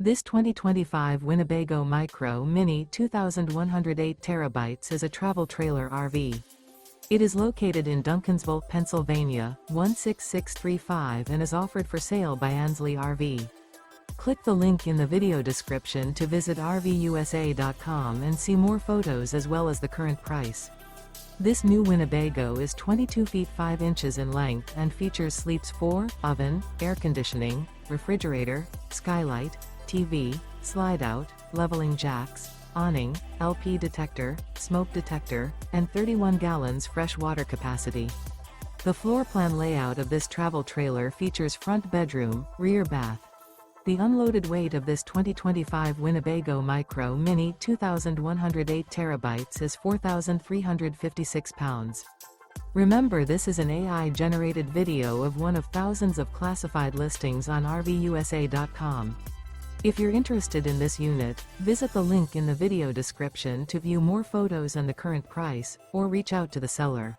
This 2025 Winnebago Micro Minnie 2108 TB is a travel trailer RV. It is located in Duncansville, Pennsylvania, 16635 and is offered for sale by Ansley RV. Click the link in the video description to visit RVUSA.com and see more photos as well as the current price. This new Winnebago is 22 feet 5 inches in length and features sleeps 4, oven, air conditioning, refrigerator, skylight, TV, slide-out, leveling jacks, awning, LP detector, smoke detector, and 31 gallons fresh water capacity. The floor plan layout of this travel trailer features front bedroom, rear bath. The unloaded weight of this 2025 Winnebago Micro Minnie 2108 TB is 4,356 pounds. Remember, this is an AI-generated video of one of thousands of classified listings on RVUSA.com. If you're interested in this unit, visit the link in the video description to view more photos and the current price, or reach out to the seller.